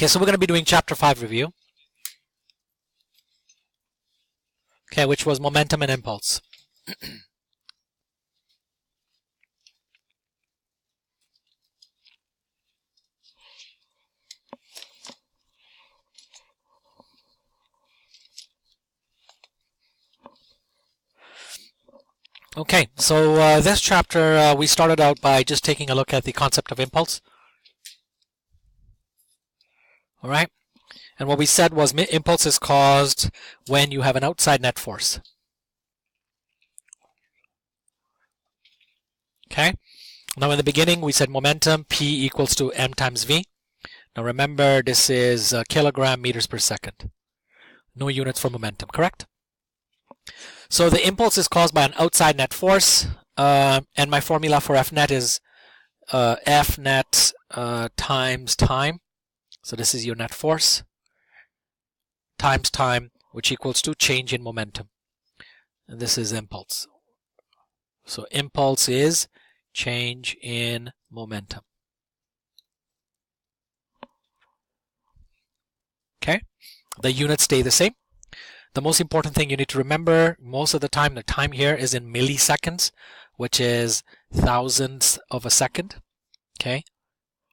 Okay, so we're going to be doing chapter 5 review. Okay, which was momentum and impulse. Okay, so this chapter we started out by just taking a look at the concept of impulse. All right, and what we said was impulse is caused when you have an outside net force. Okay, now in the beginning we said momentum P equals to m times v. Now remember, this is kilogram meters per second. No units for momentum, correct? So the impulse is caused by an outside net force, and my formula for F net is F net times time. So this is your net force times time, which equals to change in momentum. And this is impulse. So impulse is change in momentum. Okay, the units stay the same. The most important thing you need to remember, most of the time here is in milliseconds, which is thousandths of a second. Okay,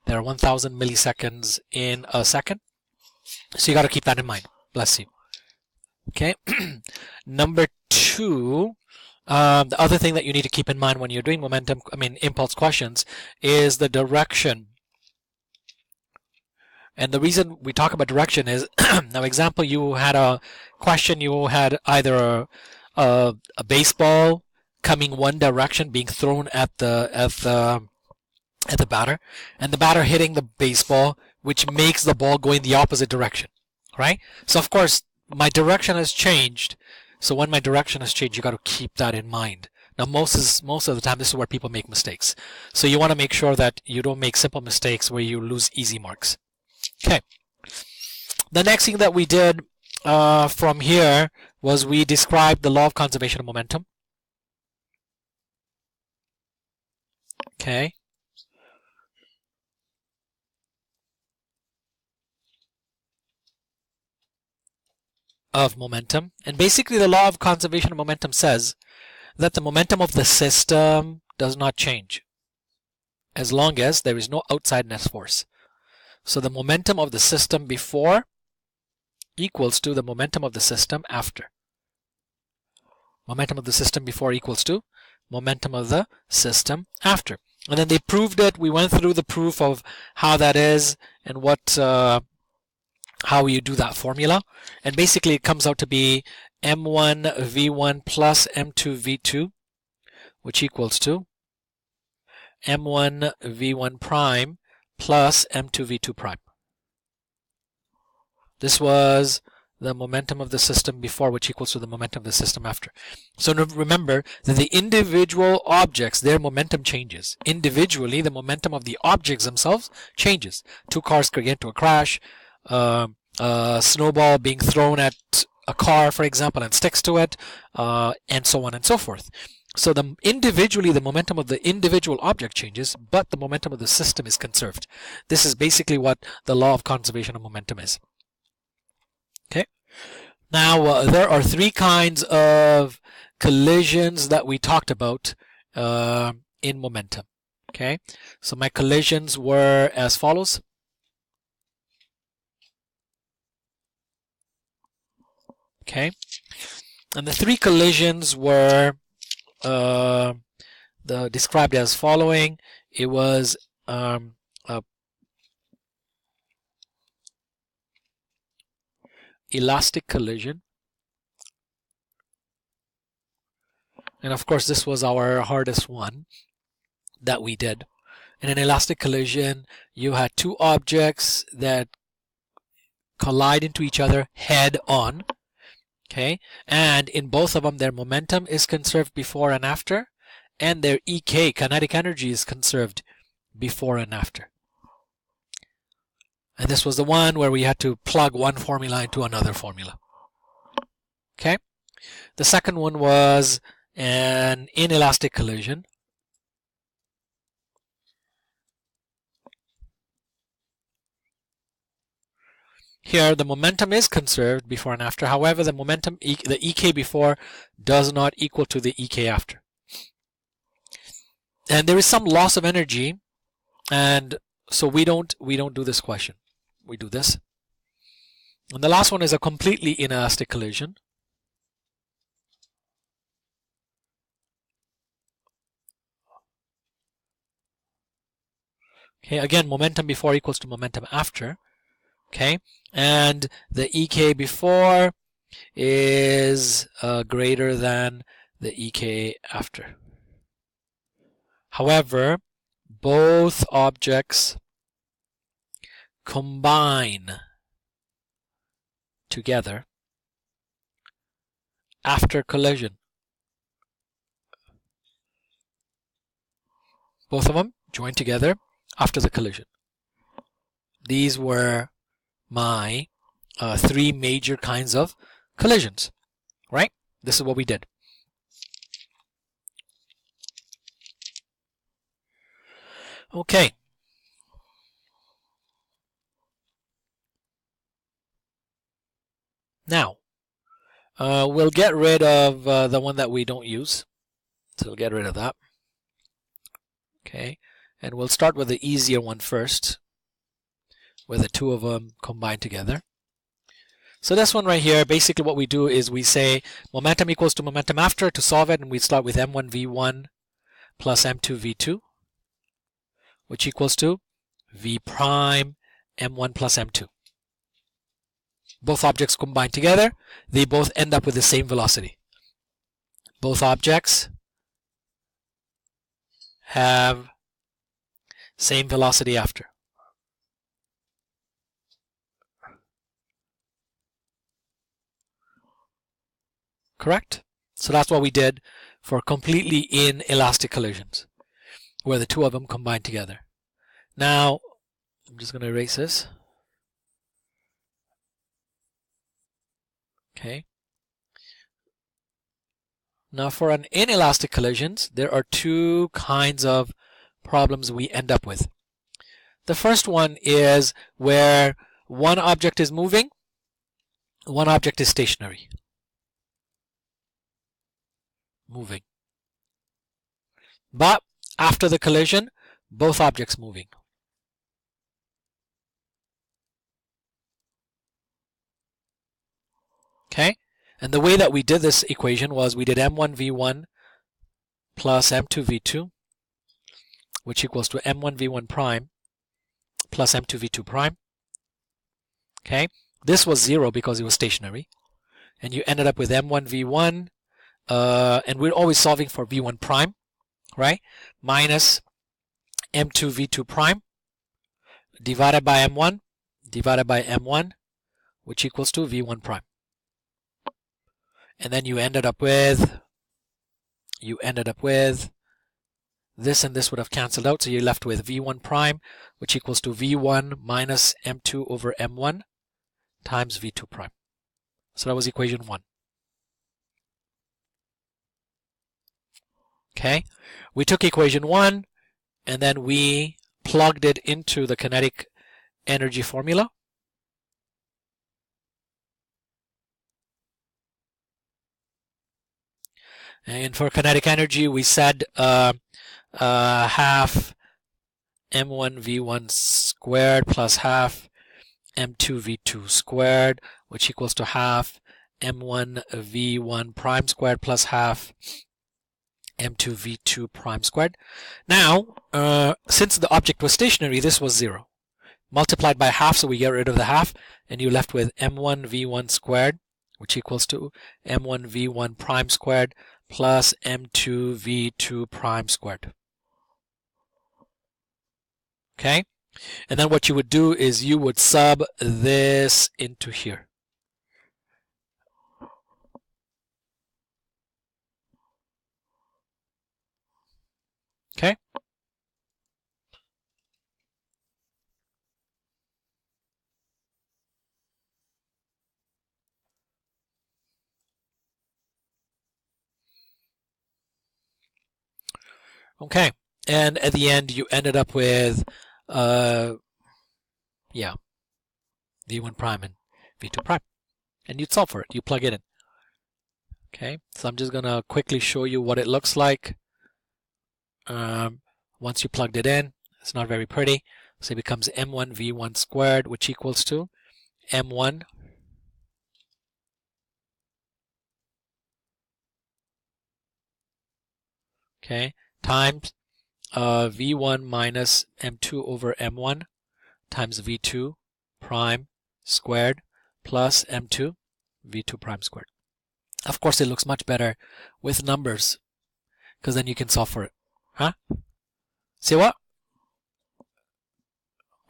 there are 1,000 milliseconds in a second. So you got to keep that in mind. Bless you. Okay, number two, the other thing that you need to keep in mind when you're doing impulse questions is the direction. And the reason we talk about direction is, now example, you had a question, you had either a baseball coming one direction being thrown at the batter, and the batter hitting the baseball, which makes the ball go in the opposite direction, right? So of course my direction has changed. So when my direction has changed, you got to keep that in mind. Now most of the time this is where people make mistakes. So you want to make sure that you don't make simple mistakes where you lose easy marks. Okay, the next thing that we did from here was we described the law of conservation of momentum. Okay. Of momentum. And basically the law of conservation of momentum says that the momentum of the system does not change as long as there is no outside net force. So the momentum of the system before equals to the momentum of the system after. Momentum of the system before equals to momentum of the system after. And then they proved it. We went through the proof of how that is and what how you do that formula. And basically it comes out to be m1 v1 plus m2 v2, which equals to m1 v1 prime plus m2 v2 prime. This was the momentum of the system before, which equals to the momentum of the system after. So remember that the individual objects, their momentum changes. Individually, the momentum of the objects themselves changes. Two cars could get into a crash, a snowball being thrown at a car, for example, and sticks to it, and so on and so forth. So individually, the momentum of the individual object changes, but the momentum of the system is conserved. This is basically what the law of conservation of momentum is. Okay. Now, there are three kinds of collisions that we talked about in momentum. Okay. So my collisions were as follows. Okay. And the three collisions were described as following. It was a elastic collision, and of course this was our hardest one that we did. In an elastic collision, you had two objects that collide into each other head on. Okay, and in both of them their momentum is conserved before and after, and their EK, kinetic energy, is conserved before and after. And this was the one where we had to plug one formula into another formula. Okay, the second one was an inelastic collision. Here, the momentum is conserved before and after. However, the momentum, the EK before does not equal to the EK after. And there is some loss of energy, and so we don't do this question. We do this. And the last one is a completely inelastic collision. Okay, again, momentum before equals to momentum after. Okay, and the EK before is greater than the EK after. However, both objects combine together after collision. Both of them join together after the collision. These were my three major kinds of collisions, right? This is what we did. Okay. Now, we'll get rid of the one that we don't use. So we'll get rid of that. Okay. And we'll start with the easier one first, where the two of them combine together. So this one right here, basically what we do is we say momentum equals to momentum after to solve it, and we start with m1v1 plus m2v2, which equals to v prime m1 plus m2. Both objects combine together, they both end up with the same velocity. Both objects have same velocity after. Correct? So that's what we did for completely inelastic collisions, where the two of them combine together. Now, I'm just going to erase this. Okay. Now for an inelastic collisions, there are two kinds of problems we end up with. The first one is where one object is moving, one object is stationary. Moving. But after the collision, both objects moving. Okay? And the way that we did this equation was we did m1v1 plus m2v2, which equals to m1v1 prime plus m2v2 prime. Okay? This was 0 because it was stationary. And you ended up with m1v1, and we're always solving for v1 prime, right? Minus m2v2 prime divided by m1 divided by m1, which equals to v1 prime. And then you ended up with this, and this would have cancelled out, so you're left with v1 prime, which equals to v1 minus m2 over m1 times v2 prime. So that was equation 1. Okay, we took equation 1 and then we plugged it into the kinetic energy formula. And for kinetic energy, we said half m1v1 squared plus half m2v2 squared, which equals to half m1v1 prime squared plus half m2v2 prime squared. Now, since the object was stationary, this was 0. Multiplied by half, so we get rid of the half, and you're left with m1v1 squared, which equals to m1v1 prime squared plus m2v2 prime squared. Okay? And then what you would do is you would sub this into here. Okay? Okay, and at the end you ended up with, yeah, v1 prime and v2 prime. And you'd solve for it. You plug it in. Okay, so I'm just going to quickly show you what it looks like. Once you plugged it in, it's not very pretty. So it becomes m1 v1 squared, which equals to m1 times v1 minus m2 over m1 times v2 prime squared plus m2 v2 prime squared. Of course, it looks much better with numbers because then you can solve for it. Huh? Say what?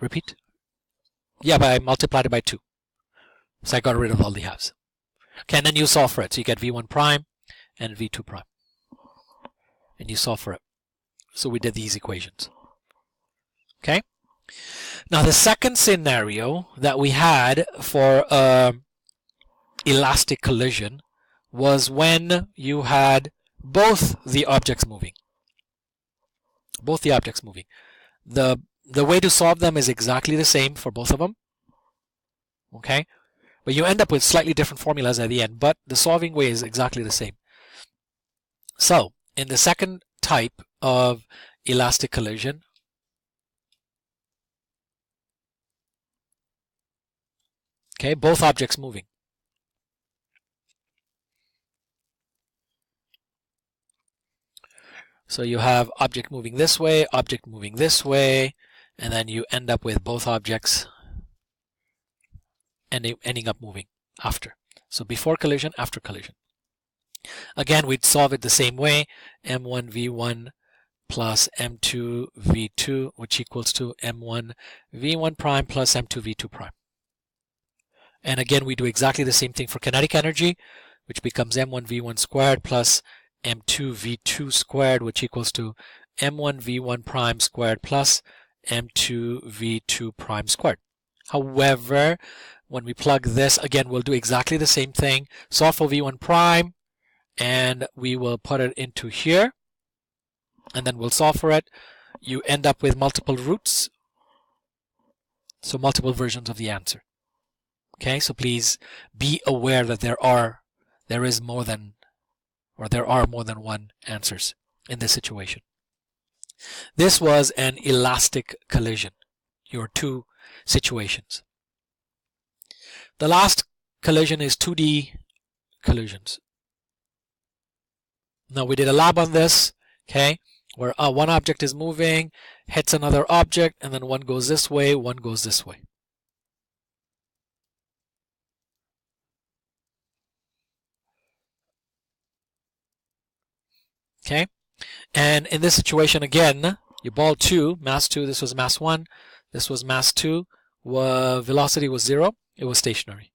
Repeat? Yeah, but I multiplied it by 2. So I got rid of all the halves. Okay, and then you solve for it. So you get v1 prime and v2 prime. And you solve for it. So we did these equations. Okay? Now the second scenario that we had for elastic collision was when you had both the objects moving. Both the objects moving. The way to solve them is exactly the same for both of them. Okay? But you end up with slightly different formulas at the end, but the solving way is exactly the same. So, in the second type of elastic collision, okay, both objects moving. So you have object moving this way, object moving this way, and then you end up with both objects ending up moving after. So before collision, after collision. Again, we'd solve it the same way, m1 v1 plus m2 v2, which equals to m1 v1 prime plus m2 v2 prime. And again, we do exactly the same thing for kinetic energy, which becomes m1 v1 squared plus m2 v2 squared, which equals to m1 v1 prime squared plus m2 v2 prime squared. However, when we plug this, again, we'll do exactly the same thing. Solve for v1 prime, and we will put it into here, and then we'll solve for it. You end up with multiple roots, so multiple versions of the answer. Okay, so please be aware that there are more than one answers in this situation. This was an elastic collision, your two situations. The last collision is 2D collisions. Now we did a lab on this, okay, where one object is moving, hits another object, and then one goes this way, one goes this way. Okay, and in this situation again, your ball 2, mass 2, this was mass 1, this was mass 2, velocity was 0, it was stationary.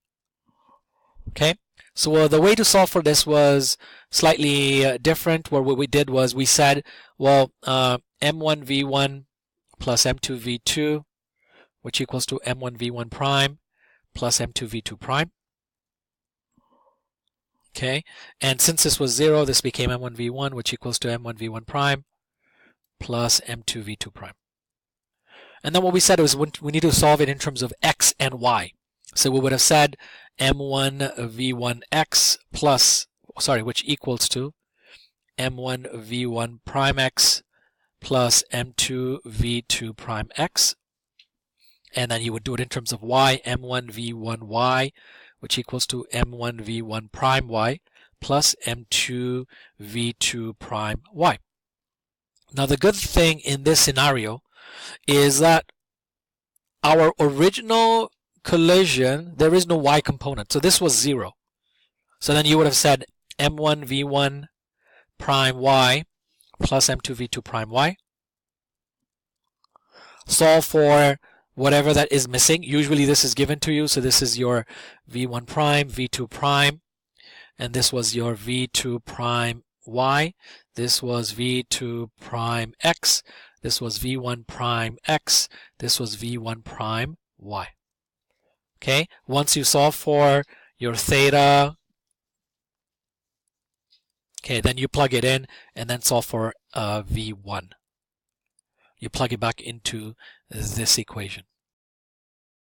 Okay, so the way to solve for this was slightly different, where what we did was we said, well, m1 v1 plus m2 v2, which equals to m1 v1 prime plus m2 v2 prime. Okay, and since this was 0, this became m1 v1, which equals to m1 v1 prime plus m2 v2 prime. And then what we said was we need to solve it in terms of x and y. So we would have said m1 v1 x plus, which equals to m1 v1 prime x plus m2 v2 prime x. And then you would do it in terms of y, m1 v1 y, which equals to m1 v1 prime y plus m2 v2 prime y. Now the good thing in this scenario is that our original collision, there is no y component. So this was 0. So then you would have said m1 v1 prime y plus m2 v2 prime y. Solve for whatever that is missing. Usually this is given to you. So this is your v1 prime, v2 prime, and this was your v2 prime y. This was v2 prime x. This was v1 prime x. This was v1 prime y. Okay, once you solve for your theta, okay, then you plug it in and then solve for v1. You plug it back into this equation.